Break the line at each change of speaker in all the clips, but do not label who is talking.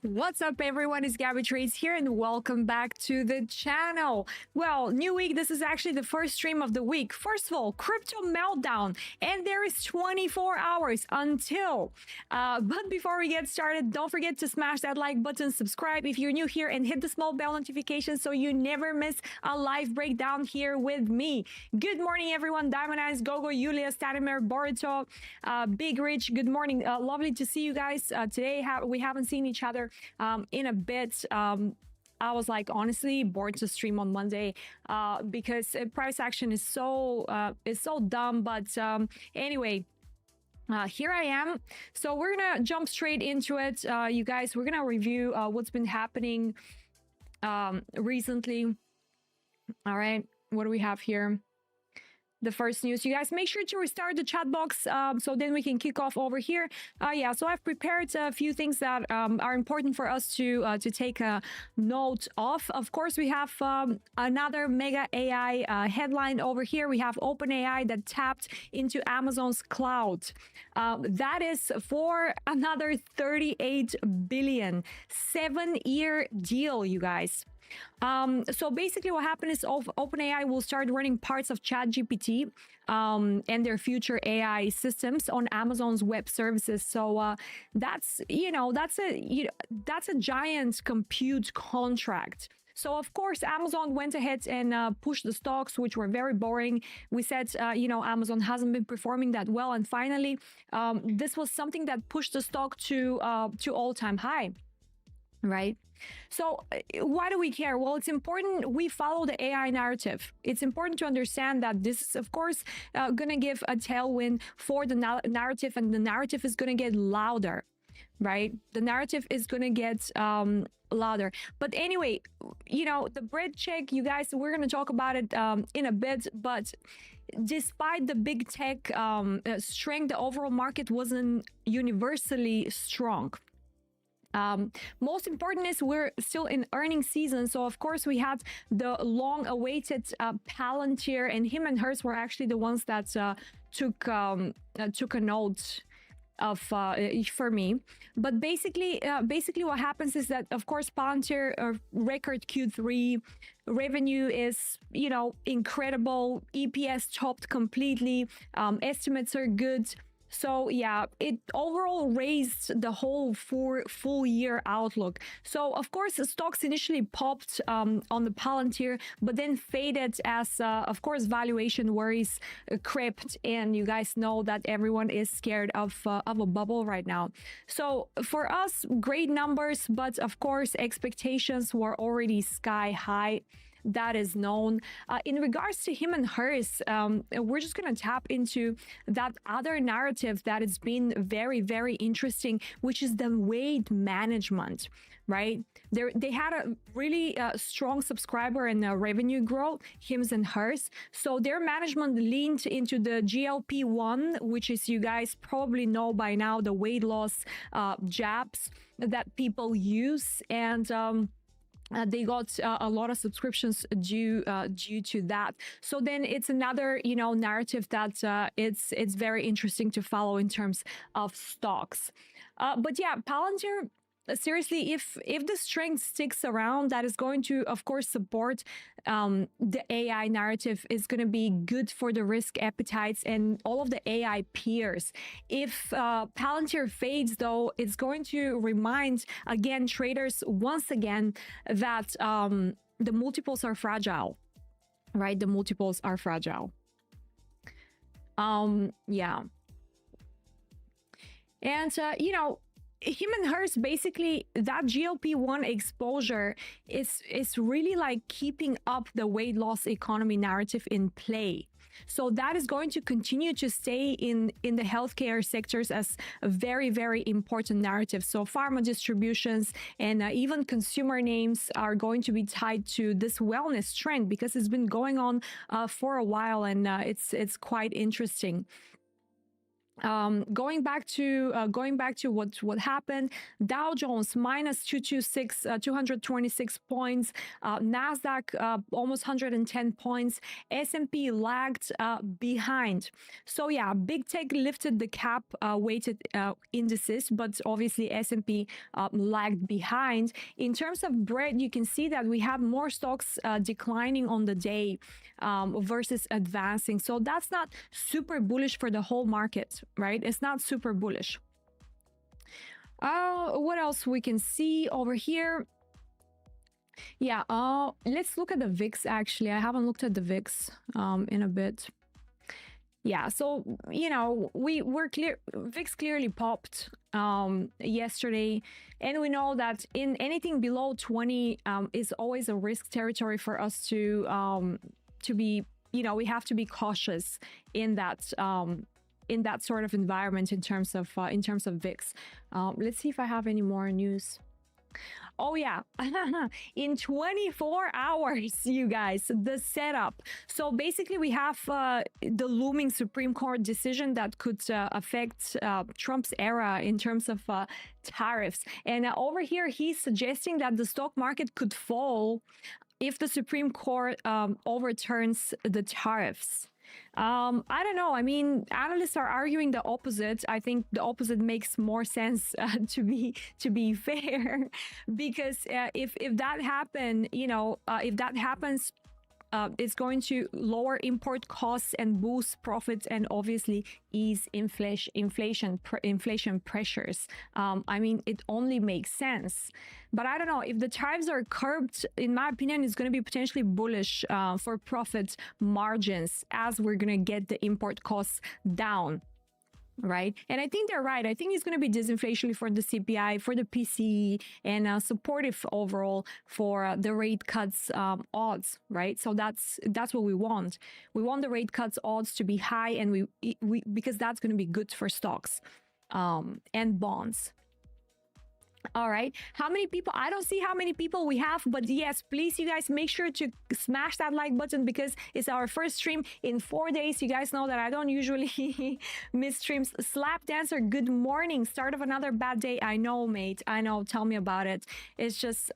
What's up, everyone? It's Gabby Trades here, and welcome back to the channel. Well, new week. This is actually the first stream of the week. First of all, crypto meltdown, and there is 24 hours until. But before we get started, don't forget to smash that like button, subscribe if you're new here, and hit the small bell notification so you never miss a live breakdown here with me. Good morning, everyone. Diamond Eyes, Gogo, Julia, Stanimir, Boruto, Big Rich. Good morning. Lovely to see you guys today. We haven't seen each other in a bit. I was like, honestly, bored to stream on Monday because price action is so dumb. But anyway, here I am. So we're gonna jump straight into it, you guys. We're gonna review what's been happening recently. All right, what do we have here? The first news. You guys, make sure to restart the chat box so then we can kick off over here. Yeah, so I've prepared a few things that are important for us to take a note of. Of course, we have another mega AI headline over here. We have OpenAI that tapped into Amazon's cloud. That is for another 38 billion, 7-year deal, you guys. So basically what happened is OpenAI will start running parts of ChatGPT and their future AI systems on Amazon's web services. So that's a giant compute contract. So, of course, Amazon went ahead and pushed the stocks, which were very boring. We said, Amazon hasn't been performing that well. And finally, this was something that pushed the stock to all-time high. Right. So why do we care? Well, it's important we follow the AI narrative. It's important to understand that this is, of course, going to give a tailwind for the narrative, and the narrative is going to get louder. Right. The narrative is going to get louder. But anyway, the bread check, you guys, we're going to talk about it in a bit. But despite the big tech strength, the overall market wasn't universally strong. Most important is we're still in earnings season. So, of course, we had the long-awaited Palantir, and him and hers were actually the ones that took a note of for me. But basically what happens is that, of course, Palantir record Q3 revenue is incredible. EPS topped completely. Estimates are good. So yeah, it overall raised the whole full year outlook. So of course, the stocks initially popped on the Palantir, but then faded as, of course, valuation worries crept in. You guys know that everyone is scared of a bubble right now. So for us, great numbers, but of course, expectations were already sky high. That is known. In regards to him and hers, we're just going to tap into that other narrative that has been very, very interesting, which is the weight management, right? They had a really strong subscriber and revenue growth, hims and hers. So their management leaned into the GLP-1, which is, you guys probably know by now, the weight loss jabs that people use. And they got a lot of subscriptions due to that. So then it's another narrative that it's very interesting to follow in terms of stocks. But yeah, Palantir. Seriously, if the strength sticks around, that is going to, of course, support the AI narrative. Is going to be good for the risk appetites and all of the AI peers. If Palantir fades, though, it's going to remind again traders once again that the multiples are fragile, right? The multiples are fragile. Yeah, and him and hers, basically that GLP-1 exposure is really like keeping up the weight loss economy narrative in play. So that is going to continue to stay in the healthcare sectors as a very, very important narrative. So pharma distributions and even consumer names are going to be tied to this wellness trend because it's been going on for a while, and it's quite interesting. Going back to what happened. Dow Jones minus 226 points, Nasdaq almost 110 points, S&P lagged behind. So yeah, big tech lifted the cap weighted indices, but obviously S&P lagged behind. In terms of bread, you can see that we have more stocks declining on the day versus advancing. So that's not super bullish for the whole market, right? It's not super bullish. What else we can see over here? Yeah, let's look at the VIX actually. I haven't looked at the VIX in a bit. Yeah, so you know, VIX clearly popped yesterday, and we know that in anything below 20 is always a risk territory for us to be, you know, we have to be cautious in that sort of environment in terms of VIX. Let's see if I have any more news. Oh yeah, in 24 hours, you guys, the setup. So basically we have the looming Supreme Court decision that could affect Trump's era in terms of tariffs. And over here, he's suggesting that the stock market could fall if the Supreme Court overturns the tariffs. I don't know. I mean, analysts are arguing the opposite. I think the opposite makes more sense to be fair, because if that happen, you know, if that happens, it's going to lower import costs and boost profits, and obviously ease inflation pressures. I mean, it only makes sense. But I don't know, if the tariffs are curbed, in my opinion, it's going to be potentially bullish for profit margins, as we're going to get the import costs down. Right. And I think they're right. I think it's going to be disinflationary for the CPI, for the PCE, and supportive overall for the rate cuts odds. Right. So that's what we want. We want the rate cuts odds to be high, and we because that's going to be good for stocks and bonds. All right, how many people? I don't see how many people we have, but yes, please, you guys, make sure to smash that like button, because it's our first stream in 4 days. You guys know that I don't usually miss streams. Slap Dancer, good morning. Start of another bad day. I know, mate. I know. Tell me about it. It's just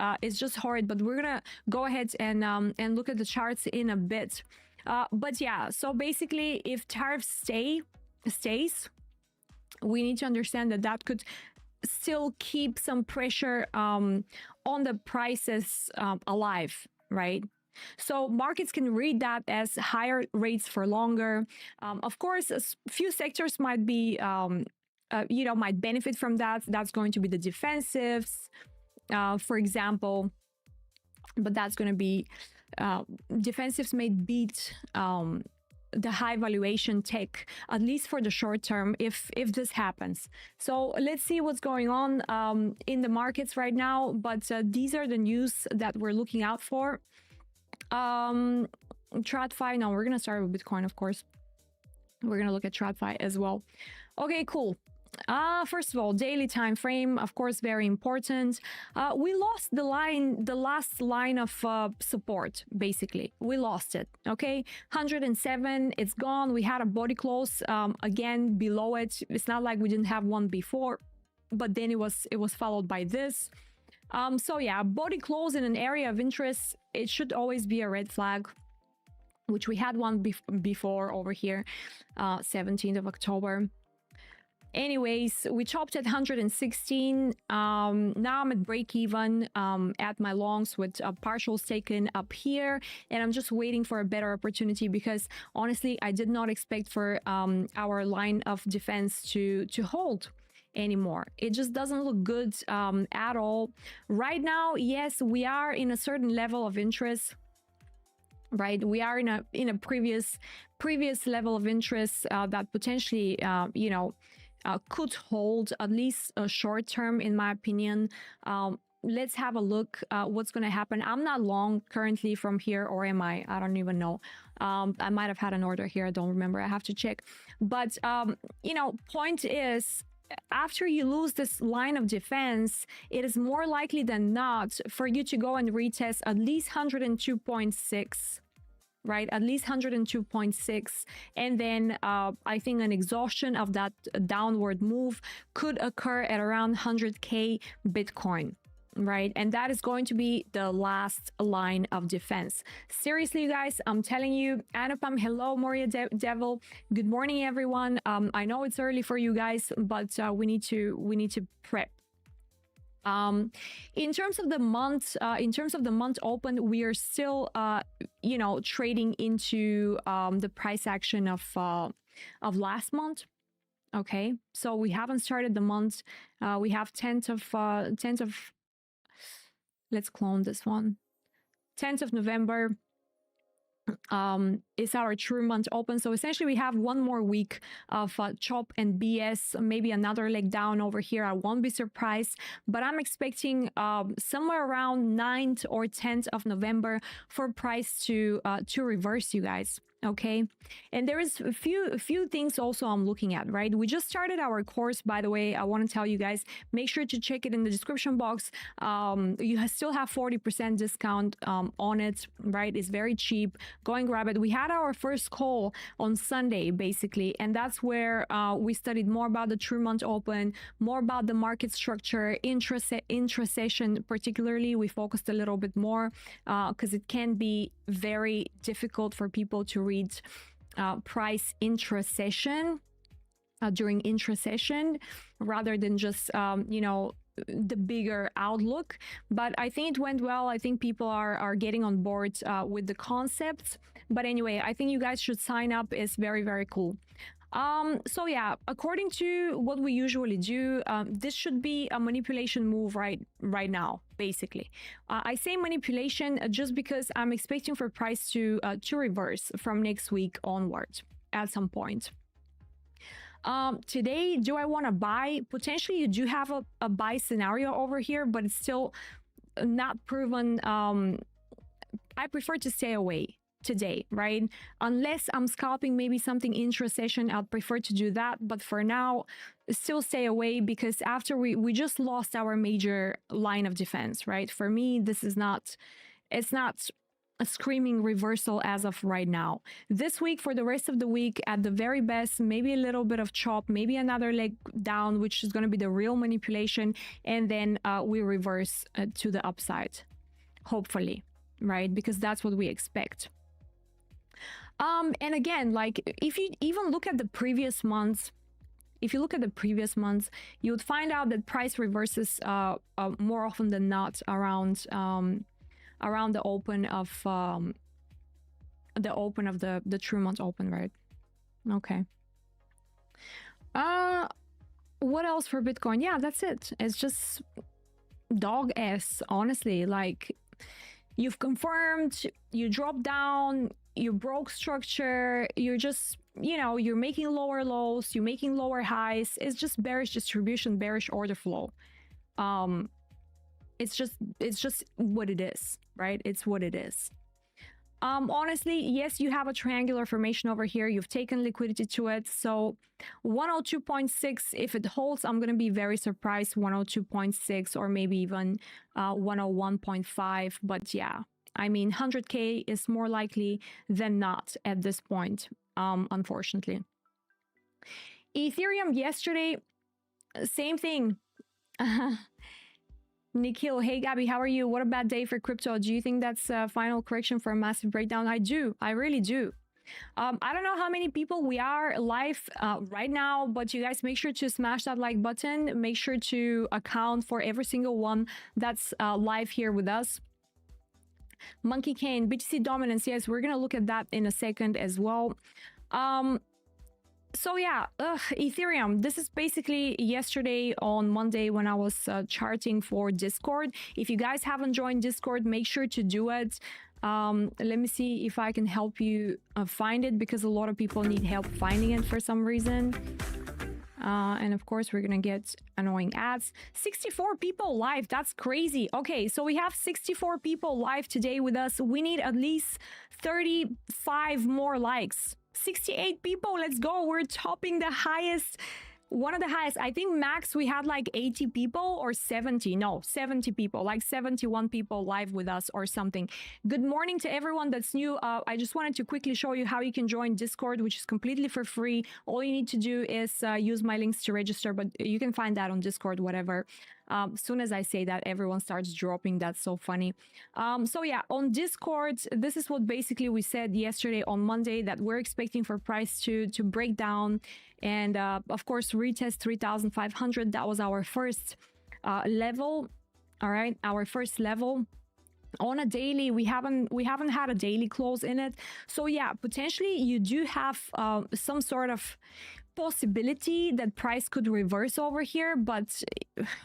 horrid. But we're gonna go ahead and look at the charts in a bit. But yeah, so basically, if tariffs stays, we need to understand that could still keep some pressure on the prices alive, right? So markets can read that as higher rates for longer. Of course, a few sectors might be, might benefit from that. That's going to be the defensives, for example. But that's going to be defensives may beat the high valuation tech, at least for the short term, if this happens. So let's see what's going on in the markets right now. But these are the news that we're looking out for. TradFi. Now we're gonna start with Bitcoin, of course. We're gonna look at TradFi as well. Okay, cool. First of all, daily time frame, of course, very important. We lost the last line of support. Basically, we lost it. Okay, 107, it's gone. We had a body close again below it. It's not like we didn't have one before, but then it was followed by this. So yeah, body close in an area of interest, it should always be a red flag, which we had one before over here, 17th of October. Anyways, we chopped at 116. Now I'm at break even at my longs with partials taken up here, and I'm just waiting for a better opportunity, because honestly, I did not expect for our line of defense to hold anymore. It just doesn't look good at all right now. Yes, we are in a certain level of interest. Right, we are in a previous level of interest that potentially could hold at least a short term, in my opinion. Let's have a look what's going to happen. I'm not long currently from here, or am I? I don't even know. I might have had an order here. I don't remember. I have to check. But point is, after you lose this line of defense, it is more likely than not for you to go and retest at least 102.6. right? At least 102.6. And then I think an exhaustion of that downward move could occur at around 100K Bitcoin. Right, and that is going to be the last line of defense. Seriously, you guys, I'm telling you. Anupam, hello, Moria Devil. Good morning, everyone. I know it's early for you guys, but we need to prep. In terms of the month open, we are still trading into the price action of last month. Okay, so we haven't started the month. We have 10th of let's clone this one. 10th of November is our true month open. So essentially we have one more week of chop and BS, maybe another leg down over here. I won't be surprised, but I'm expecting somewhere around 9th or 10th of November for price to reverse, you guys. Okay, and there is a few things also I'm looking at, right? We just started our course, by the way. I want to tell you guys, make sure to check it in the description box. You still have 40% discount on it, right? It's very cheap. Go and grab it. We had our first call on Sunday, basically, and that's where we studied more about the true month open, more about the market structure, intra-session particularly. We focused a little bit more because it can be very difficult for people to read price intra-session during intra-session rather than just the bigger outlook. But I think it went well. I think people are getting on board with the concepts. But anyway, I think you guys should sign up. It's very, very cool. So yeah, according to what we usually do, this should be a manipulation move right now, basically. I say manipulation just because I'm expecting for price to reverse from next week onward at some point. Today, do I want to buy? Potentially, you do have a buy scenario over here, but it's still not proven. I prefer to stay away today, right? Unless I'm scalping maybe something intra-session, I'd prefer to do that. But for now, still stay away, because after we just lost our major line of defense, right? For me, it's not a screaming reversal as of right now. This week, for the rest of the week, at the very best, maybe a little bit of chop, maybe another leg down, which is going to be the real manipulation. And then we reverse to the upside, hopefully, right? Because that's what we expect. And again, like if you even look at the previous months, you would find out that price reverses more often than not around the open of the true month open, right? Okay. What else for Bitcoin? Yeah, that's it. It's just dog ass, honestly. Like, you've confirmed, you drop down, you broke structure, you're just, you're making lower lows, you're making lower highs. It's just bearish distribution, bearish order flow. It's just what it is, right? It's what it is. Honestly, yes, you have a triangular formation over here. You've taken liquidity to it. So 102.6, if it holds, I'm going to be very surprised. 102.6 or maybe even 101.5. But yeah, I mean, 100K is more likely than not at this point, unfortunately. Ethereum yesterday, same thing. Nikhil, hey Gabby, how are you? What a bad day for crypto. Do you think that's a final correction for a massive breakdown? I do. I really do. I don't know how many people we are live right now, but you guys make sure to smash that like button. Make sure to account for every single one that's live here with us. Monkey Cane, BTC dominance. Yes, we're going to look at that in a second as well. So yeah, Ethereum, this is basically yesterday on Monday when I was charting for Discord. If you guys haven't joined Discord, make sure to do it. Let me see if I can help you find it, because a lot of people need help finding it for some reason. And of course, we're gonna get annoying ads. 64 people live, that's crazy. Okay, so we have 64 people live today with us. We need at least 35 more likes. 68 people, let's go. We're topping the highest one of the highest. I think max we had like 80 people or 70. No, 70 people, like 71 people live with us or something. Good morning to everyone that's new. I just wanted to quickly show you how you can join Discord, which is completely for free. All you need to do is use my links to register, but you can find that on Discord, whatever. As soon as I say that, everyone starts dropping. That's so funny. So yeah, on Discord, this is what basically we said yesterday on Monday, that we're expecting for price to break down and of course retest 3,500. That was our first level. All right, our first level. On a daily, we haven't had a daily close in it. So yeah, potentially you do have some sort of possibility that price could reverse over here, but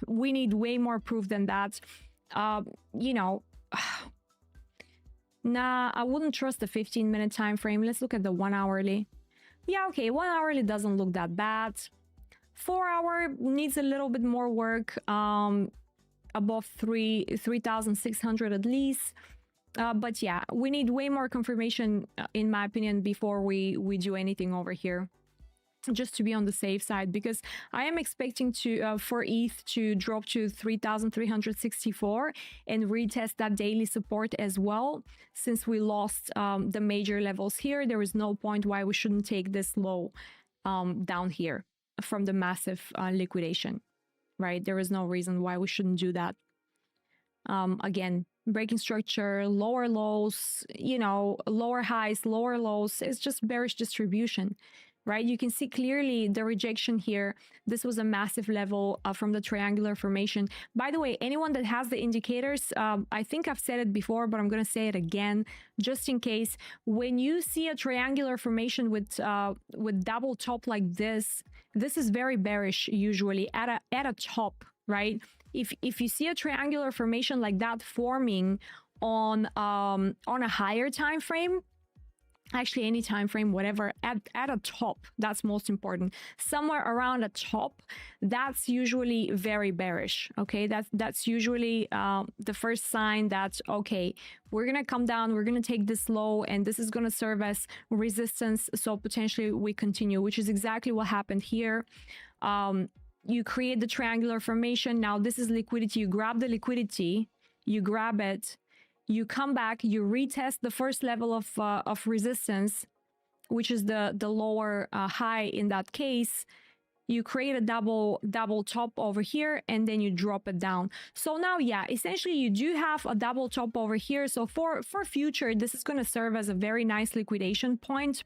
we need way more proof than that. You know, nah, I wouldn't trust the 15-minute time frame. Let's look at the 1 hourly. Yeah, okay, 1 hourly doesn't look that bad. 4 hour needs a little bit more work, above 3,600 at least. But yeah, we need way more confirmation, in my opinion, before we do anything over here, just to be on the safe side, because I am expecting to for ETH to drop to 3,364 and retest that daily support as well. Since we lost the major levels here, there is no point why we shouldn't take this low down here from the massive liquidation, right? There is no reason why we shouldn't do that. Again, breaking structure, lower lows, you know, lower highs, lower lows. It's just bearish distribution, right? You can see clearly the rejection here. This was a massive level from the triangular formation. By the way, anyone that has the indicators, I think I've said it before, but I'm going to say it again, just in case. When you see a triangular formation with double top like this is very bearish usually at a top, right? If you see a triangular formation like that forming on a higher time frame, actually any time frame, whatever, at a top, that's most important, somewhere around a top, that's usually very bearish. Okay, that's usually the first sign that, okay, we're gonna come down, we're gonna take this low, and this is gonna serve as resistance, so potentially we continue, which is exactly what happened here. You create the triangular formation. Now this is liquidity. You grab the liquidity, you grab it, you come back, you retest the first level of resistance, which is the lower high in that case. You create a double top over here, and then you drop it down. So now, yeah, essentially you do have a double top over here. So for future, this is going to serve as a very nice liquidation point.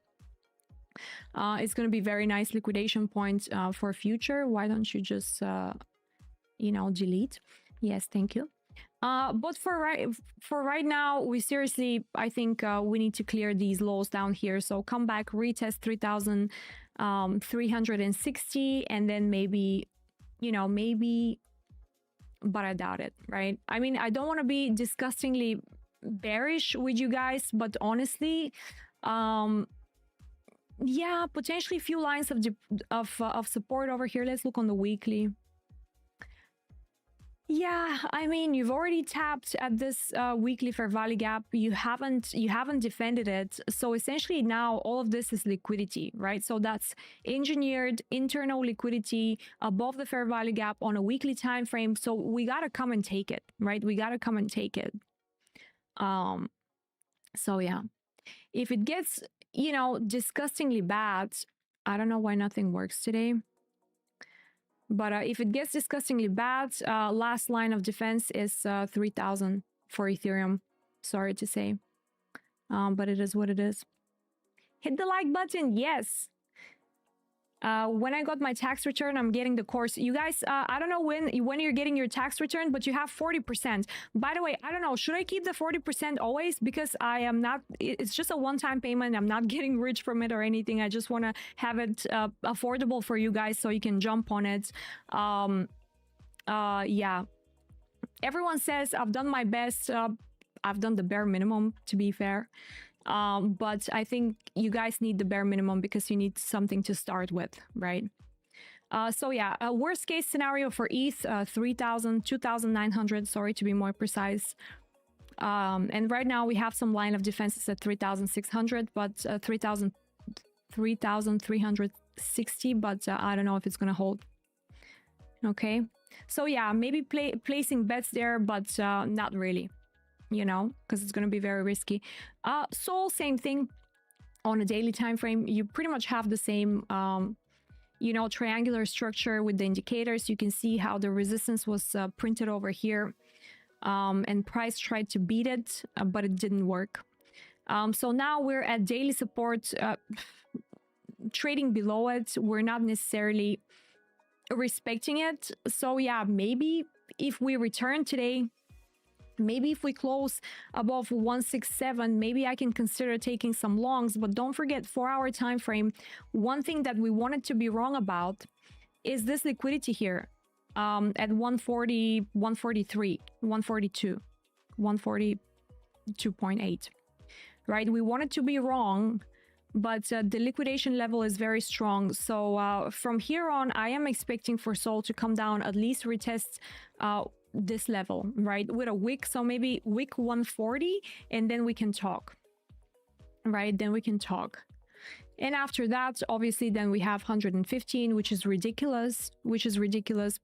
It's going to be very nice liquidation point for future. Why don't you just, you know, delete? Yes, thank you. But for right now, we seriously, I think we need to clear these lows down here. So come back, retest 3,360, and then maybe, you know, maybe, but I doubt it, right? I mean, I don't want to be disgustingly bearish with you guys, but honestly, yeah, potentially a few lines of support over here. Let's look on the weekly. Yeah, I mean, you've already tapped at this weekly fair value gap. You haven't defended it. So essentially now all of this is liquidity, right? So that's engineered internal liquidity above the fair value gap on a weekly time frame. So we got to come and take it, right? We got to come and take it. So yeah, if it gets, you know, disgustingly bad, I don't know why nothing works today. But if it gets disgustingly bad, last line of defense is 3,000 for Ethereum. Sorry to say. But it is what it is. Hit the like button. Yes. When I got my tax return, I'm getting the course. You guys, I don't know when you're getting your tax return, but you have 40%. By the way, I don't know. Should I keep the 40% always? Because I am not, it's just a one-time payment. I'm not getting rich from it or anything. I just want to have it affordable for you guys so you can jump on it. Yeah. Everyone says I've done my best. I've done the bare minimum, to be fair. But I think you guys need the bare minimum because you need something to start with, right? So yeah, a worst case scenario for ETH, 3,000, 2,900, sorry to be more precise. And right now we have some line of defenses at 3,600, but 3,300 60, but I don't know if it's gonna hold. Okay, so yeah, maybe placing bets there, but not really, you know, because it's gonna be very risky. Sol, same thing. On a daily time frame, you pretty much have the same you know, triangular structure with the indicators. You can see how the resistance was printed over here, and price tried to beat it, but it didn't work. So now we're at daily support, trading below it. We're not necessarily respecting it. So yeah, maybe if we return today, maybe if we close above 167, maybe I can consider taking some longs. But don't forget, 4-hour time frame, one thing that we wanted to be wrong about is this liquidity here, at 140, 143, 142, 142.8, right? We wanted to be wrong, but the liquidation level is very strong. So from here on, I am expecting for Sol to come down, at least retest this level, right, with a wick. So maybe wick 140, and then we can talk, right? Then we can talk. And after that, obviously, then we have 115, which is ridiculous,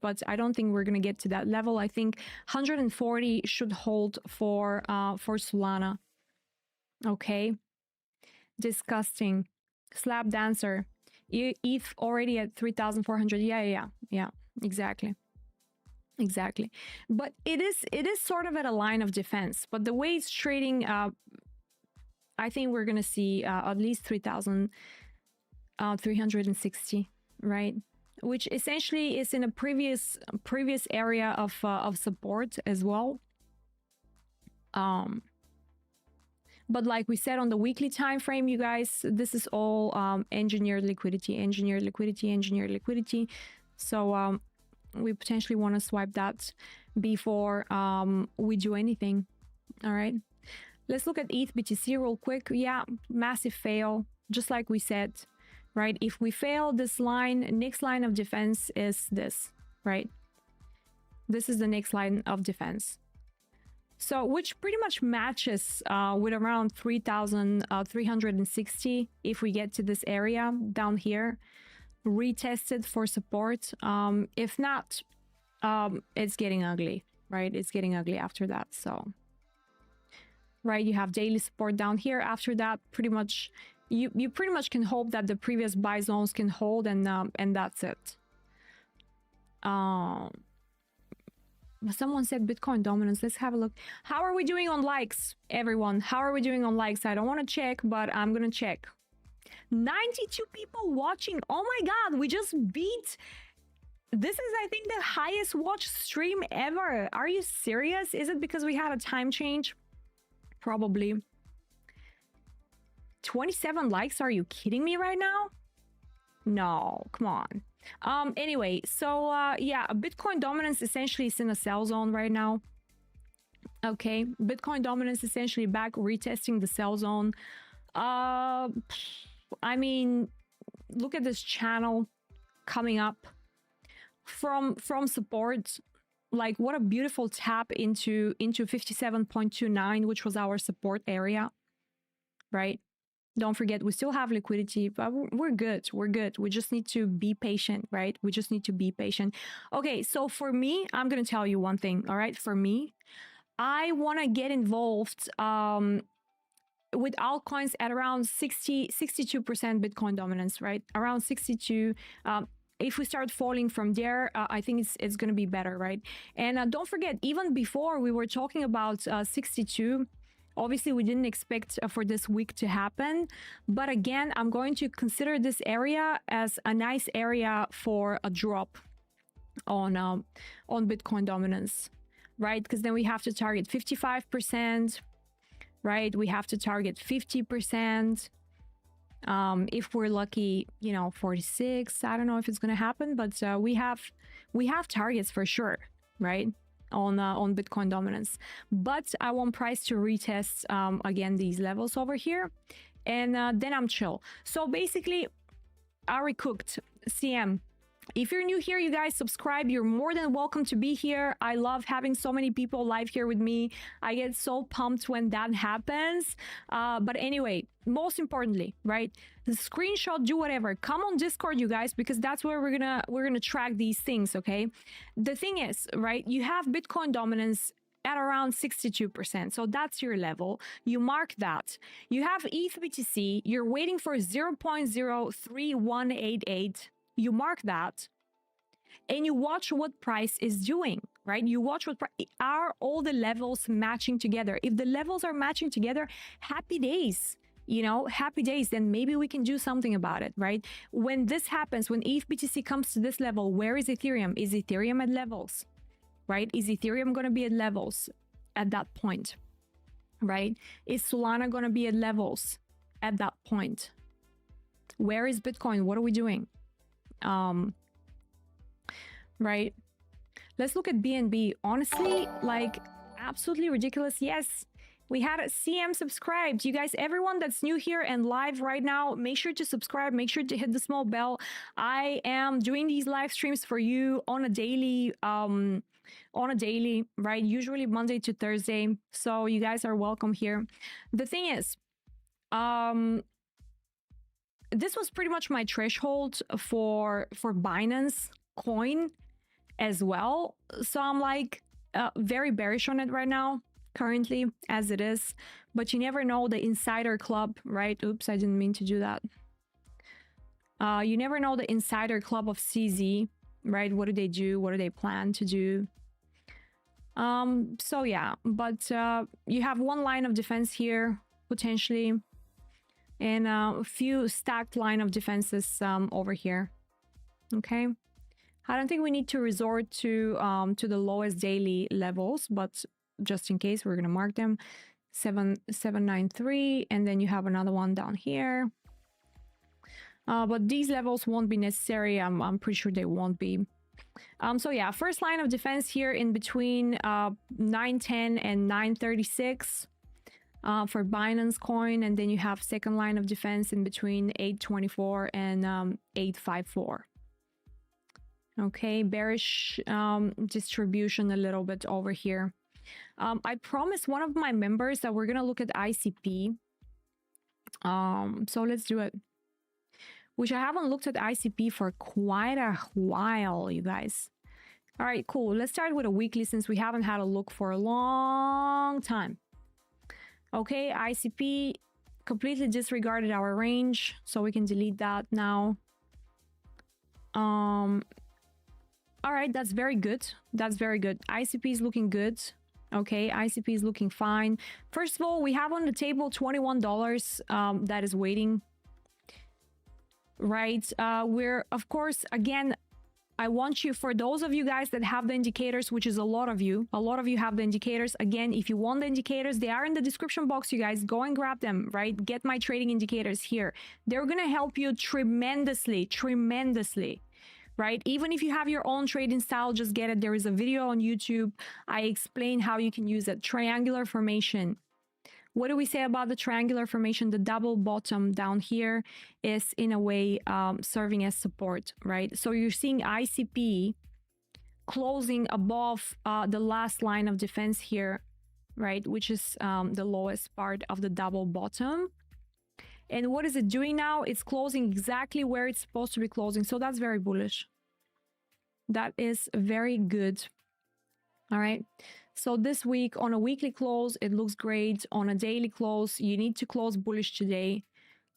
but I don't think we're going to get to that level. I think 140 should hold for Solana. Okay. Disgusting. Slap dancer. ETH already at 3,400. Yeah, exactly. But it is sort of at a line of defense, but the way it's trading, I think we're gonna see at least 3,360, right? Which essentially is in a previous area of support as well. But like we said on the weekly time frame, you guys, this is all engineered liquidity. So we potentially want to swipe that before we do anything. All right, let's look at ETH BTC real quick. Yeah, massive fail, just like we said, right? If we fail this line, next line of defense is this, right? This is the next line of defense. So which pretty much matches with around 3,360 if we get to this area down here, retested for support. If not, it's getting ugly, right? It's getting ugly after that. So right, you have daily support down here. After that, pretty much you pretty much can hope that the previous buy zones can hold, and that's it. Someone said Bitcoin dominance. Let's have a look. How are we doing on likes, everyone? How are we doing on likes? I don't want to check, but I'm gonna check. 92 people watching. Oh my god, we just beat, this is I think the highest watch stream ever. Are you serious? Is it because we had a time change? Probably. 27 likes. Are you kidding me right now? No, come on. Anyway, so yeah, Bitcoin dominance essentially is in a sell zone right now. Okay, Bitcoin dominance essentially back, retesting the sell zone. I mean, look at this channel coming up from support. Like, what a beautiful tap into 57.29, which was our support area, right? Don't forget, we still have liquidity, but we're good. We're good. We just need to be patient, right? We just need to be patient. Okay, so for me, I'm going to tell you one thing, all right? For me, I want to get involved with altcoins at around 62% Bitcoin dominance, right? Around 62. If we start falling from there, I think it's going to be better, right? And don't forget, even before we were talking about 62, obviously we didn't expect for this week to happen. But again, I'm going to consider this area as a nice area for a drop on Bitcoin dominance, right? Because then we have to target 55%, right? We have to target 50%. If we're lucky, you know, 46. I don't know if it's going to happen, but we have targets for sure, right? On Bitcoin dominance. But I want price to retest again these levels over here, and then I'm chill. So basically, Ari cooked CM. If you're new here, you guys subscribe. You're more than welcome to be here. I love having so many people live here with me. I get so pumped when that happens. But anyway, most importantly, right? The screenshot, do whatever. Come on Discord, you guys, because that's where we're gonna track these things. Okay. The thing is, right? You have Bitcoin dominance at around 62%. So that's your level. You mark that. You have ETH BTC. You're waiting for 0.03188. You mark that and you watch what price is doing, right? You watch what are all the levels matching together. If the levels are matching together, happy days, you know, happy days, then maybe we can do something about it, right? When this happens, when ETH BTC comes to this level, where is Ethereum? Is Ethereum at levels, right? Is Ethereum going to be at levels at that point, right? Is Solana going to be at levels at that point? Where is Bitcoin? What are we doing? Right, let's look at BNB. Honestly, like, absolutely ridiculous. Yes, we had a CM subscribed. You guys, everyone that's new here and live right now, make sure to subscribe, make sure to hit the small bell. I am doing these live streams for you on a daily, right? Usually Monday to Thursday. So you guys are welcome here. The thing is, this was pretty much my threshold for Binance coin as well. So I'm like very bearish on it right now, currently as it is. But you never know, the insider club, right? Oops, I didn't mean to do that. You never know the insider club of CZ, right? What do they do? What do they plan to do? So yeah, but you have one line of defense here, potentially. And a few stacked line of defenses over here. Okay, I don't think we need to resort to the lowest daily levels, but just in case, we're gonna mark them. 793, and then you have another one down here. But these levels won't be necessary. I'm pretty sure they won't be. So yeah, first line of defense here in between 910 and 936. For Binance coin, and then you have second line of defense in between 824 and 854. Okay, bearish distribution a little bit over here. I promised one of my members that we're gonna look at ICP. So let's do it. Which I haven't looked at ICP for quite a while, you guys. All right, cool. Let's start with a weekly since we haven't had a look for a long time. Okay, ICP completely disregarded our range, so we can delete that now. All right, that's very good. That's very good. ICP is looking good. Okay, ICP is looking fine. First of all, we have on the table $21 that is waiting. Right, we're, of course, again, I want you, for those of you guys that have the indicators, which is a lot of you have the indicators. Again, if you want the indicators, they are in the description box, you guys. Go and grab them, right? Get my trading indicators here. They're going to help you tremendously, right? Even if you have your own trading style, just get it. There is a video on YouTube. I explain how you can use it. Triangular formation. What do we say about the triangular formation? The double bottom down here is in a way serving as support, right? So you're seeing ICP closing above the last line of defense here, right? Which is the lowest part of the double bottom. And what is it doing now? It's closing exactly where it's supposed to be closing. So that's very bullish. That is very good. All right. So this week on a weekly close, it looks great. On a daily close, you need to close bullish today.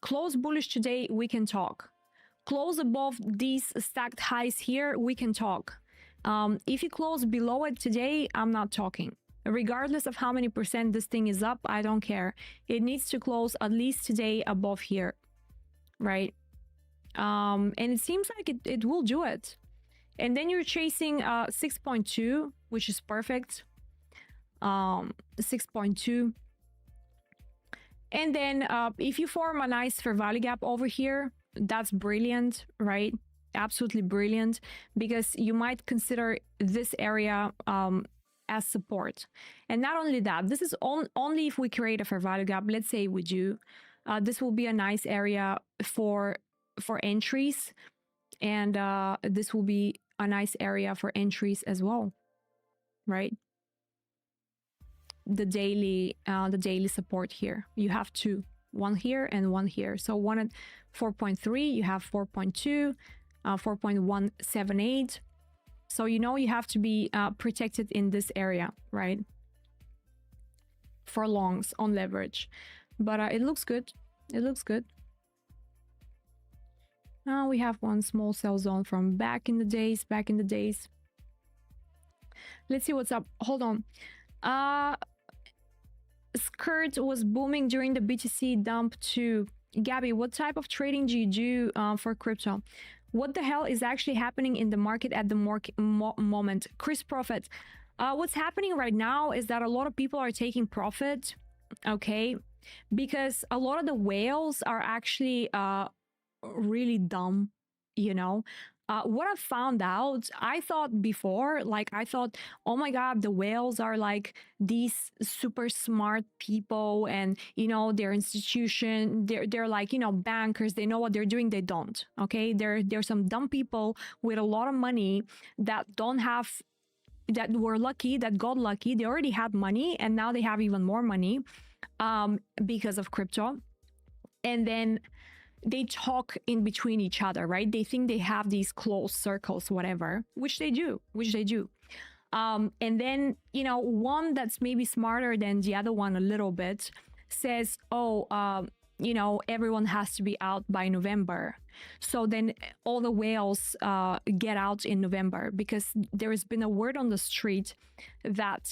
Close bullish today, we can talk. Close above these stacked highs here, we can talk. If you close below it today, I'm not talking. Regardless of how many percent this thing is up, I don't care. It needs to close at least today above here, right? And it seems like it will do it. And then you're chasing 6.2, which is perfect. 6.2. And then if you form a nice fair value gap over here, that's brilliant, right? Absolutely brilliant, because you might consider this area as support. And not only that, this is only if we create a fair value gap. Let's say we do. This will be a nice area for entries. And this will be a nice area for entries as well, right? The daily support here. You have two, one here and one here. So one at 4.3, you have 4.2, 4.178. So you know you have to be protected in this area, right? For longs on leverage. But it looks good. It looks good. Now we have one small sell zone from back in the days. Let's see what's up. Hold on. Skirt was booming during the BTC dump too. Gabby, what type of trading do you do for crypto? What the hell is actually happening in the market at the moment? Chris Profit. What's happening right now is that a lot of people are taking profit, okay? Because a lot of the whales are actually really dumb, you know? What I found out, I thought before, oh my God, the whales are like these super smart people, and you know, their institution, they're like, you know, bankers, they know what they're doing. They don't. Okay, there's some dumb people with a lot of money that don't have, that were lucky, that got lucky. They already had money, and now they have even more money because of crypto. And then they talk in between each other, right? They think they have these closed circles, whatever, which they do. And then, you know, one that's maybe smarter than the other one a little bit says, oh, you know, everyone has to be out by November. So then all the whales get out in November, because there has been a word on the street that,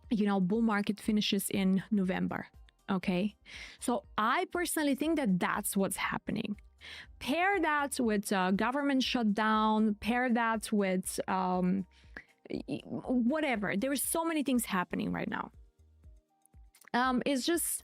you know, bull market finishes in November. Okay, so I personally think that that's what's happening. Pair that with government shutdown, pair that with whatever. There are so many things happening right now. It's just,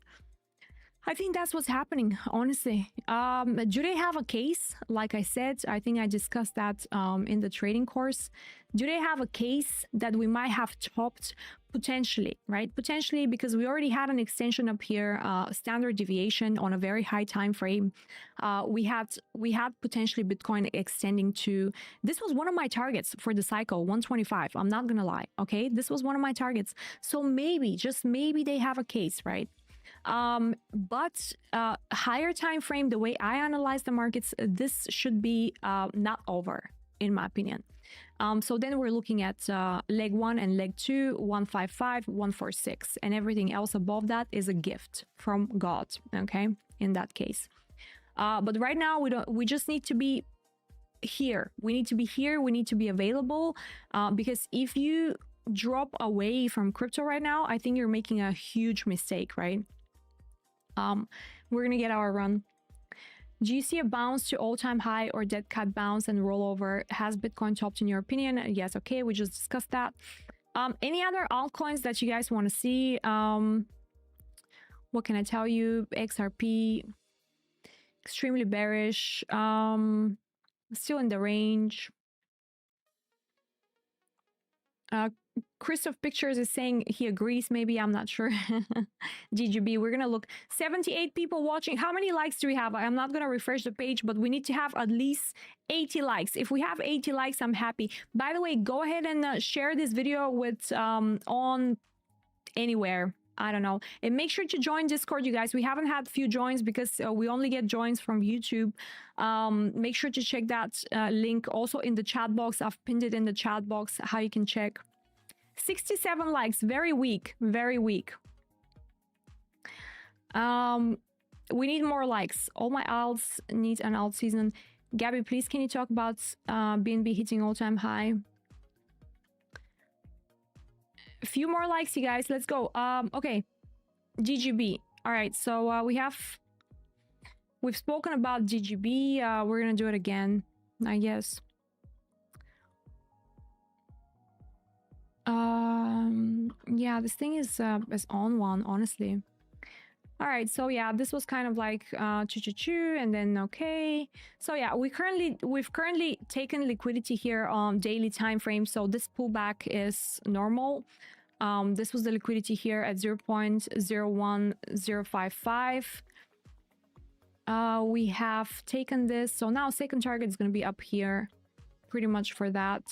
I think that's what's happening, honestly. Do they have a case? Like I said, I think I discussed that in the trading course. Do they have a case that we might have topped? Potentially, right? Potentially, because we already had an extension up here, standard deviation on a very high time frame. We had potentially Bitcoin extending to, this was one of my targets for the cycle, 125. I'm not gonna lie, okay? This was one of my targets. So maybe, just maybe they have a case, right? But higher time frame, the way I analyze the markets, this should be not over, in my opinion. So then we're looking at leg 1 and leg 2, 155, 146, and everything else above that is a gift from God, okay, in that case. But right now we just need to be here. We need to be here. We need to be available, because if you drop away from crypto right now, I think you're making a huge mistake, right? We're gonna get our run. Do you see a bounce to all-time high or dead cat bounce and rollover? Has Bitcoin topped in your opinion? Yes, okay, we just discussed that. Any other altcoins that you guys want to see? What can I tell you? XRP, extremely bearish. Still in the range. Christoph Pictures is saying he agrees, maybe, I'm not sure. GGB, we're gonna look. 78 people watching. How many likes do we have? I'm not gonna refresh the page, but we need to have at least 80 likes. If we have 80 likes, I'm happy. By the way, go ahead and share this video with on anywhere, I don't know, and make sure to join Discord, you guys. We haven't had few joins because we only get joins from YouTube. Make sure to check that link also in the chat box. I've pinned it in the chat box how you can check. 67 likes, very weak, very weak. We need more likes. All my alts need an alt season. Gabby, please can you talk about BNB hitting all-time high? A few more likes, you guys. Let's go. Okay, GGB. All right, so we've spoken about GGB. We're gonna do it again, I guess. Yeah, this thing is on one, honestly. All right, so yeah, this was kind of like choo-choo-choo, and then okay. So yeah, we've currently taken liquidity here on daily time frame, so this pullback is normal. This was the liquidity here at 0.01055. We have taken this. So now second target is going to be up here pretty much for that.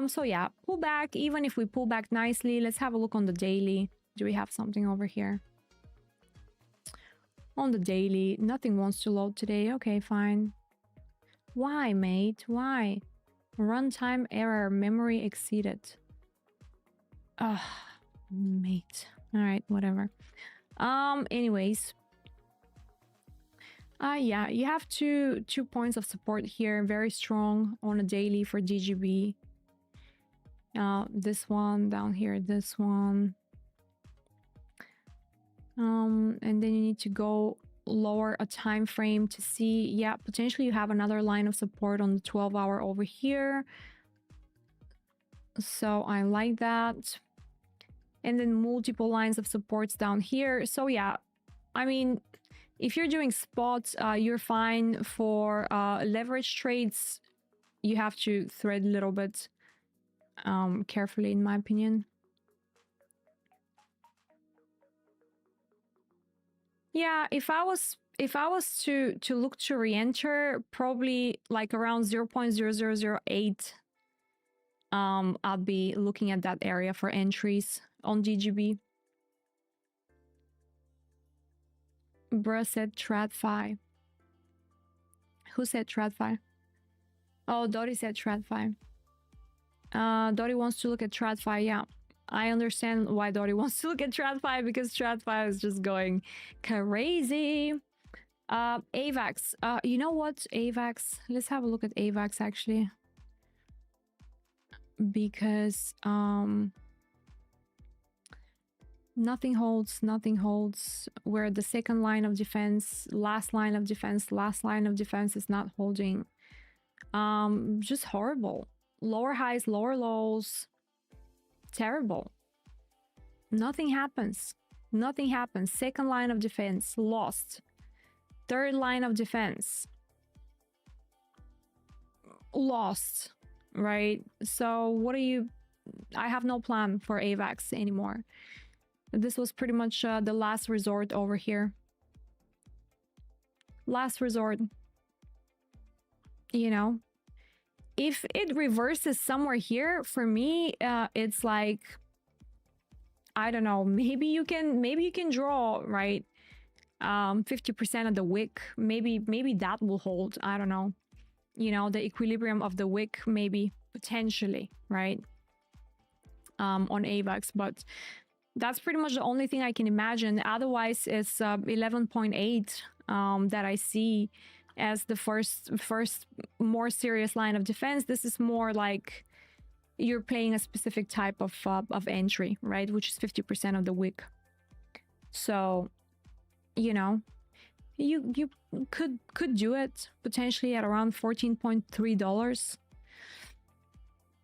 So yeah, pull back. Even if we pull back nicely, let's have a look on the daily. Do we have something over here? On the daily, nothing wants to load today. Okay, fine. Why, mate? Why? Runtime error, memory exceeded. Ugh, mate. All right, whatever. Anyways. Yeah, you have two points of support here, very strong on a daily for DGB. This one down here, this one. And then you need to go lower a time frame to see, yeah, potentially you have another line of support on the 12-hour over here. So I like that. And then multiple lines of supports down here. So yeah, I mean, if you're doing spots, you're fine. For leverage trades, you have to thread a little bit carefully, in my opinion. Yeah, if I was to look to re-enter, probably like around 0.0008, I'll be looking at that area for entries on DGB. Bruh said TradFi. Who said TradFi? Oh, Dottie said TradFi. Dottie wants to look at TradFi. Yeah, I understand why Dottie wants to look at TradFi, because TradFi is just going crazy. AVAX. You know what? AVAX. Let's have a look at AVAX actually. Because nothing holds. Where the second line of defense, last line of defense is not holding. Just horrible. Lower highs, lower lows. Terrible. Nothing happens. Second line of defense lost. Third line of defense lost. Right? So what are you... I have no plan for AVAX anymore. This was pretty much the last resort over here. Last resort. You know? If it reverses somewhere here, for me, it's like... I don't know. Maybe you can draw, right? 50% of the wick. Maybe that will hold. I don't know. You know, the equilibrium of the wick, maybe, potentially, right? On AVAX, but that's pretty much the only thing I can imagine. Otherwise, it's 11.8 that I see as the first more serious line of defense. This is more like you're playing a specific type of entry, right? Which is 50% of the wick. So, you know, you could do it potentially at around $14.3.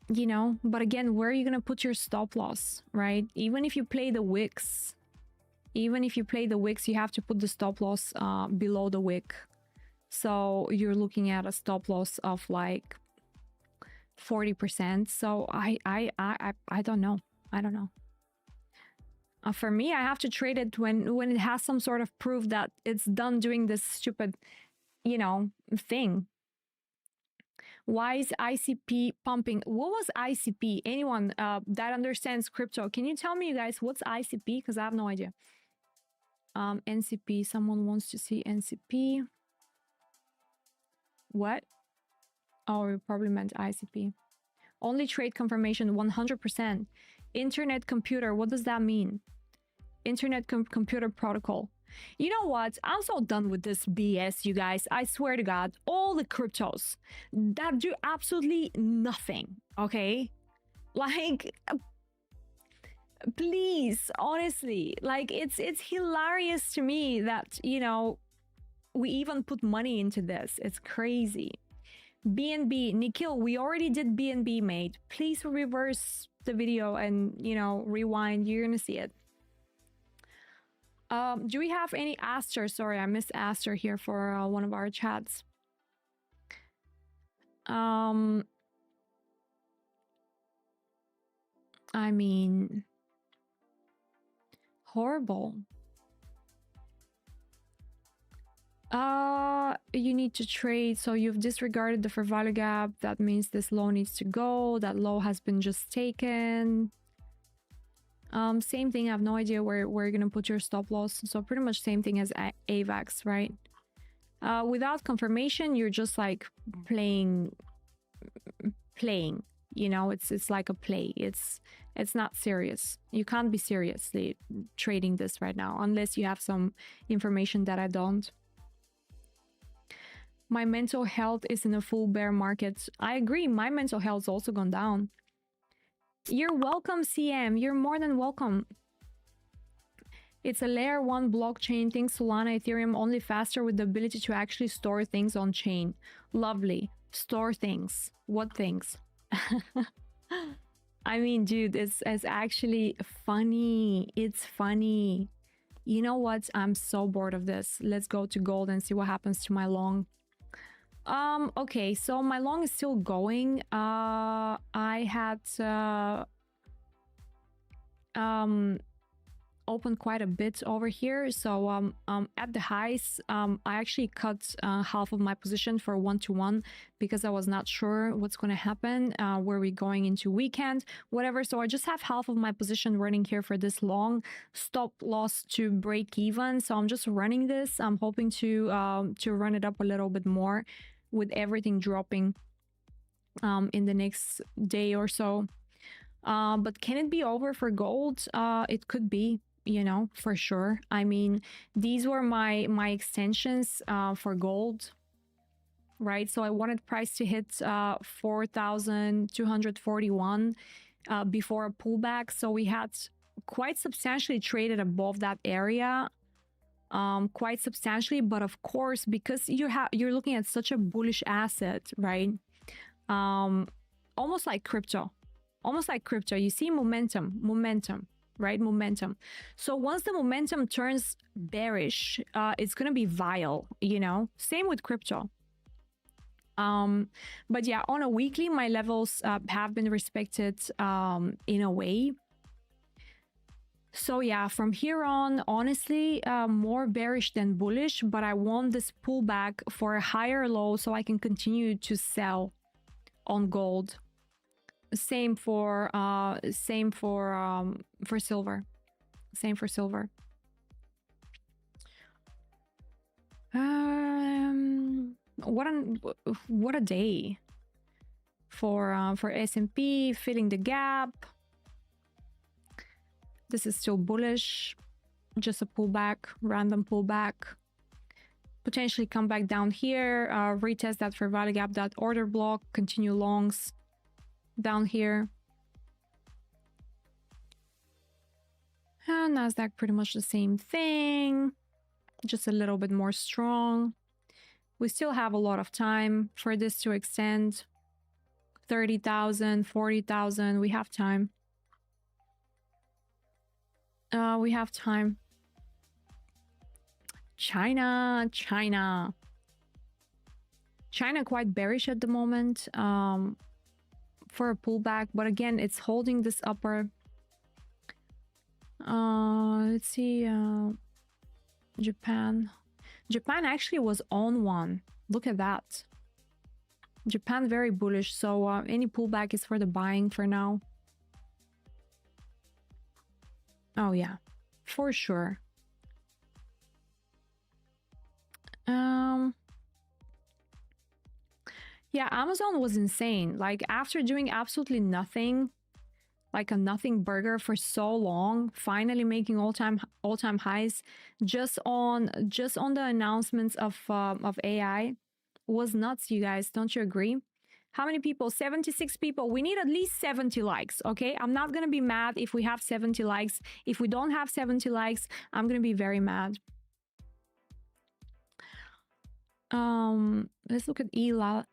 You know, but again, where are you gonna put your stop loss, right? Even if you play the wicks, you have to put the stop loss below the wick. So you're looking at a stop loss of like 40%. So I don't know. For me, I have to trade it when it has some sort of proof that it's done doing this stupid, you know, thing. Why is ICP pumping? What was ICP? Anyone that understands crypto, can you tell me, you guys, what's ICP? Because I have no idea. NCP. Someone wants to see NCP. What? Oh, you probably meant ICP. Only trade confirmation 100%. Internet computer. What does that mean? Internet computer protocol. You know what? I'm so done with this BS, you guys. I swear to God, all the cryptos that do absolutely nothing, okay? Like, please, honestly, like it's hilarious to me that, you know, we even put money into this. It's crazy. BNB, Nikhil, we already did BNB, mate. Please reverse the video and, you know, rewind. You're gonna see it. Do we have any Aster? Sorry, I missed Aster here for one of our chats. I mean, horrible. You need to trade. So you've disregarded the fair value gap. That means this low needs to go. That low has been just taken. Same thing. I have no idea where you're gonna put your stop loss. So pretty much same thing as AVAX, right? Without confirmation, you're just like playing. You know, it's like a play. It's not serious. You can't be seriously trading this right now unless you have some information that I don't. My mental health is in a full bear market. I agree. My mental health's also gone down. You're welcome, CM. You're more than welcome. It's a layer 1 blockchain. Think Solana, Ethereum, only faster with the ability to actually store things on chain. Lovely. Store things. What things? I mean, dude, it's actually funny. It's funny. You know what? I'm so bored of this. Let's go to gold and see what happens to my long. Okay, so my long is still going. I had opened quite a bit over here. So at the highs, I actually cut half of my position for 1-to-1 because I was not sure what's going to happen. Were we going into weekend, whatever. So I just have half of my position running here for this long. Stop loss to break even. So I'm just running this. I'm hoping to run it up a little bit more with everything dropping in the next day or so. But can it be over for gold? It could be, you know, for sure. I mean, these were my extensions for gold, right? So I wanted price to hit 4,241 before a pullback. So we had quite substantially traded above that area, quite substantially. But of course, because you're looking at such a bullish asset, right? Almost like crypto. You see momentum, right? Momentum. So once the momentum turns bearish, it's going to be vile, you know, same with crypto. But yeah, on a weekly, my levels have been respected in a way. So yeah, from here on, honestly, more bearish than bullish, but I want this pullback for a higher low so I can continue to sell on gold. Same for silver. Same for silver. What a day for S&P, filling the gap. This is still bullish, just a pullback, random pullback. Potentially come back down here, retest that fair value gap, that order block, continue longs down here. And Nasdaq pretty much the same thing, just a little bit more strong. We still have a lot of time for this to extend. 30,000, 40,000, we have time. We have time. China quite bearish at the moment for a pullback, but again, it's holding this upper. Let's see. Japan actually was on one. Look at that. Japan very bullish, so any pullback is for the buying for now. Oh yeah, for sure. Yeah, Amazon was insane. Like after doing absolutely nothing, like a nothing burger for so long, finally making all-time highs just on the announcements of AI was nuts, you guys. Don't you agree? How many people? 76 people. We need at least 70 likes, okay? I'm not gonna be mad if we have 70 likes. If we don't have 70 likes, I'm gonna be very mad. Let's look at Eli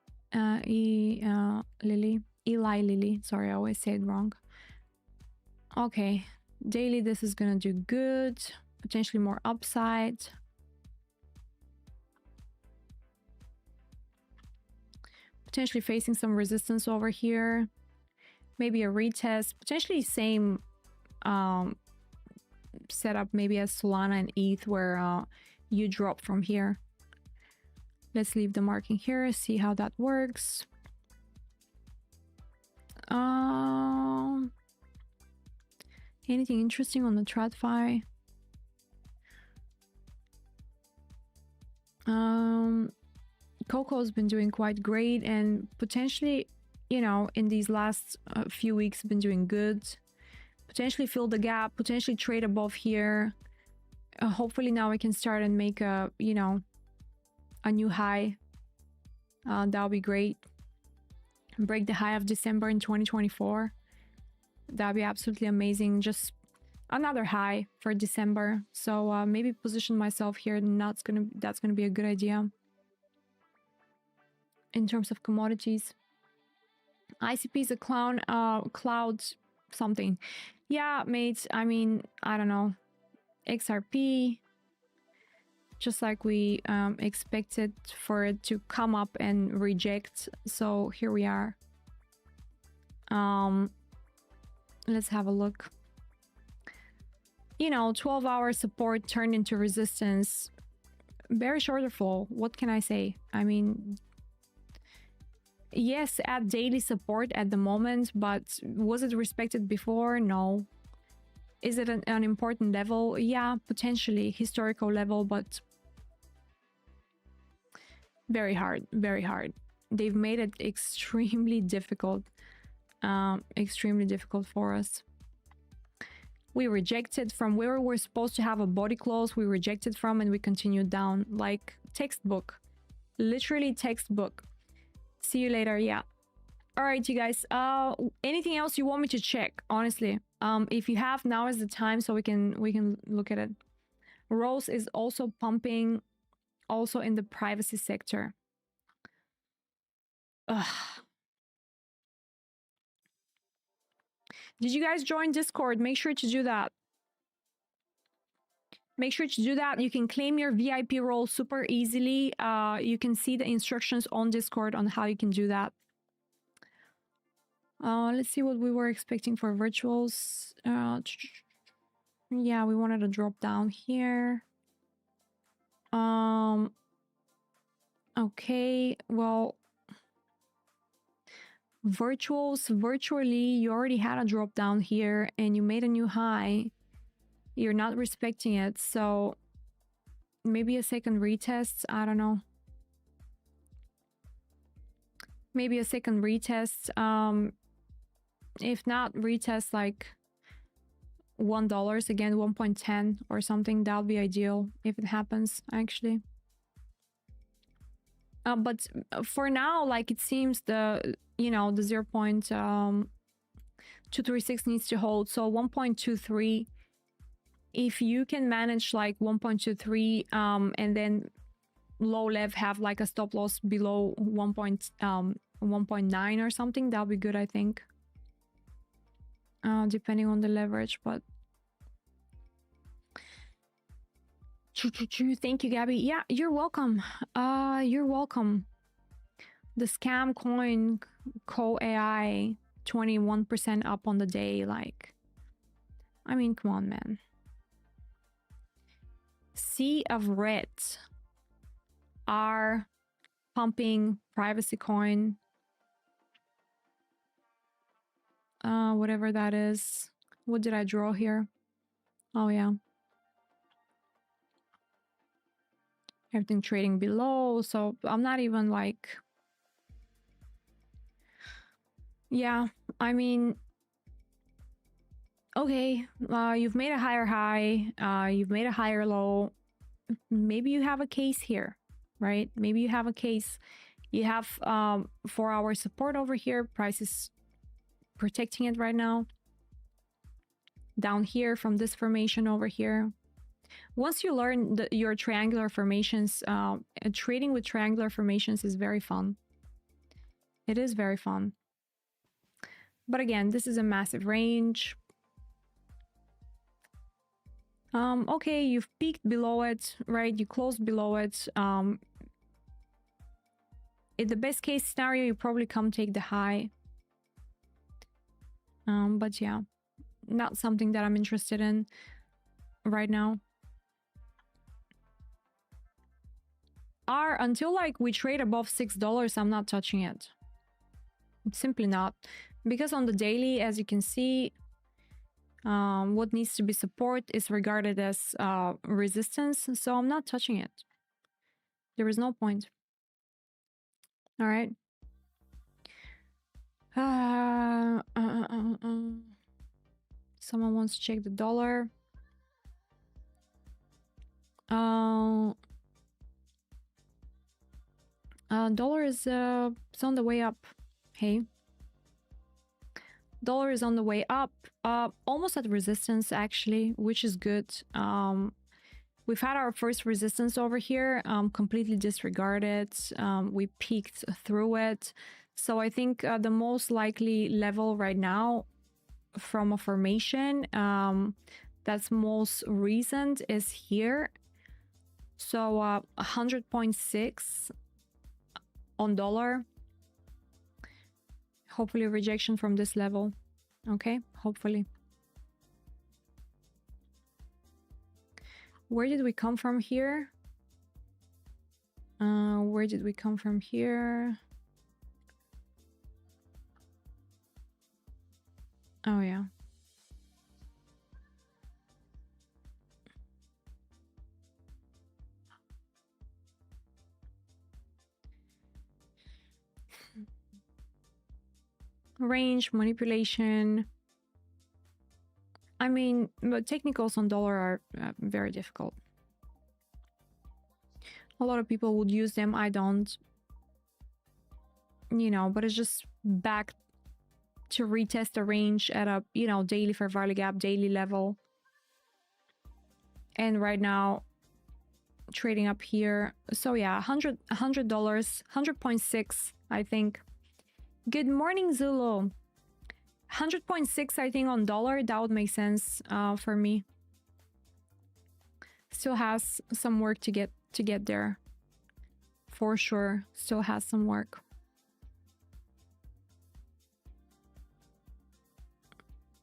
Lilly. Sorry, I always say it wrong. Okay, daily, this is gonna do good. Potentially more upside. Potentially facing some resistance over here. Maybe a retest. Potentially same setup maybe as Solana and ETH, where you drop from here. Let's leave the marking here, see how that works. Anything interesting on the TradFi? Coco has been doing quite great, and potentially, you know, in these last few weeks been doing good. Potentially fill the gap, potentially trade above here. Hopefully now we can start and make a, you know, a new high. That'll be great. Break the high of December in 2024. That'd be absolutely amazing. Just another high for December. So maybe position myself here, and that's gonna be a good idea. In terms of commodities, ICP is a cloud something. Yeah, mates. I mean, I don't know. XRP, just like we expected for it to come up and reject. So here we are. Let's have a look. You know, 12-hour support turned into resistance. Bearish order flow. What can I say? I mean, yes, at daily support at the moment, but was it respected before? No. Is it an important level? Yeah, potentially historical level, but very hard, very hard. They've made it extremely difficult for us. We rejected from where we were supposed to have a body close. We rejected from, and we continued down like textbook, literally textbook. See you later. Yeah. All right, you guys. Anything else you want me to check? Honestly, if you have, now is the time, so we can look at it. Rose is also pumping, also in the privacy sector. Ugh. Did you guys join Discord? Make sure to do that. Make sure to do that. You can claim your VIP role super easily. You can see the instructions on Discord on how you can do that. Let's see what we were expecting for virtuals. Yeah, we wanted to drop down here. Okay, well, virtually, you already had a drop down here and you made a new high. You're not respecting it, so maybe a second retest. I don't know. Maybe a second retest. If not, retest like $1 again, 1.10 or something. That'll be ideal if it happens, actually. But for now, like, it seems the, you know, the 0.236 needs to hold. So 1.23, if you can manage like 1.23 and then low lev have like a stop loss below 1.9 or something, that'll be good, I think. Depending on the leverage, but thank you, Gabby. Yeah, you're welcome. You're welcome. The scam coin co AI 21% up on the day. Like, I mean, come on, man. Sea of Red are pumping privacy coin. Whatever that is. What did I draw here? Oh, yeah. Everything trading below. So I'm not even like... Yeah, I mean... Okay, you've made a higher high. You've made a higher low. Maybe you have a case here, right? Maybe you have a case. You have 4-hour support over here. Price is protecting it right now. Down here from this formation over here. Once you learn your triangular formations, trading with triangular formations is very fun. It is very fun. But again, this is a massive range. Okay, you've peaked below it, right? You closed below it. In the best case scenario, you probably come take the high. But yeah, not something that I'm interested in right now. until like we trade above $6, I'm not touching it. Simply not. Because on the daily, as you can see, what needs to be support is regarded as resistance, so I'm not touching it. There is no point. All right. Someone wants to check the dollar. Dollar is it's on the way up. Hey, dollar is on the way up, almost at resistance actually, which is good. We've had our first resistance over here, completely disregarded. We peeked through it, so I think the most likely level right now from a formation that's most recent is here. So 100.6 on dollar. Hopefully rejection from this level. Okay, hopefully. Where did we come from here? Where did we come from here? Oh yeah. Range manipulation. I mean, but technicals on dollar are very difficult. A lot of people would use them. I don't. You know, but it's just back to retest a range at a, you know, daily fair value gap, daily level. And right now, trading up here. So yeah, $100, 100.6, I think. Good morning, Zulu. 100.6, I think, on dollar. That would make sense for me. Still has some work to get there. For sure. Still has some work.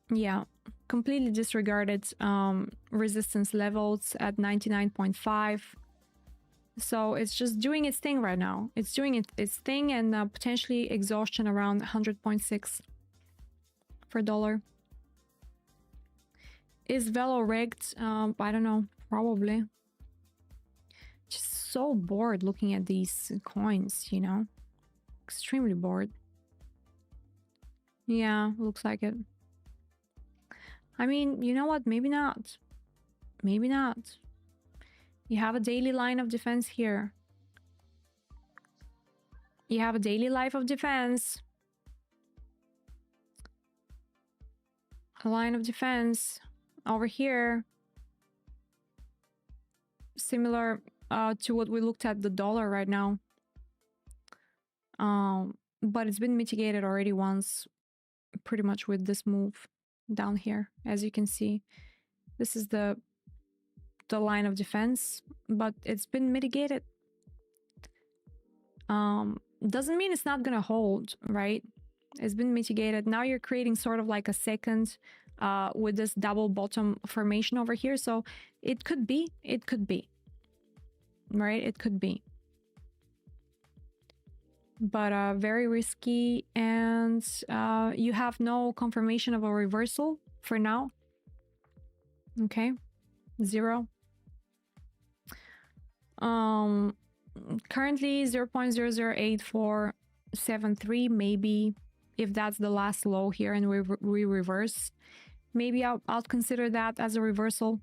Yeah. Completely disregarded resistance levels at 99.5. So it's just doing its thing right now. It's doing its thing, and potentially exhaustion around 100.6 for dollar. Is Velo rigged? I don't know. Probably. Just so bored looking at these coins, you know? Extremely bored. Yeah, looks like it. I mean, you know what? Maybe not. Maybe not. You have a daily line of defense here. You have a daily life of defense. A line of defense over here. Similar to what we looked at the dollar right now. But it's been mitigated already once, pretty much with this move down here. As you can see, this is the line of defense, but it's been mitigated. Doesn't mean it's not gonna hold, right? It's been mitigated. Now you're creating sort of like a second with this double bottom formation over here. So it could be, right? It could be. But very risky, and you have no confirmation of a reversal for now. Okay, 0. Currently 0.008473. Maybe if that's the last low here and we reverse, maybe I'll consider that as a reversal.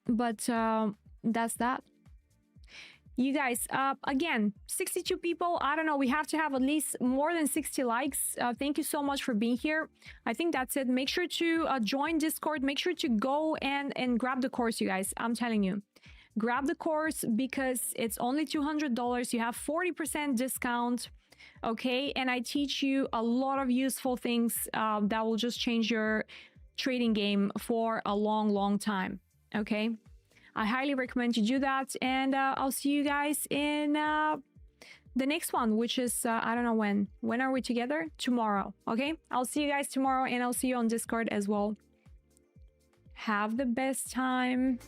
But that's that. You guys, again, 62 people. I don't know. We have to have at least more than 60 likes. Thank you so much for being here. I think that's it. Make sure to join Discord. Make sure to go and grab the course, you guys. I'm telling you. Grab the course because it's only $200. You have 40% discount. Okay. And I teach you a lot of useful things that will just change your trading game for a long, long time. Okay. I highly recommend you do that, and I'll see you guys in the next one, which is I don't know when. When are we together? Tomorrow. Okay, I'll see you guys tomorrow, and I'll see you on Discord as well. Have the best time.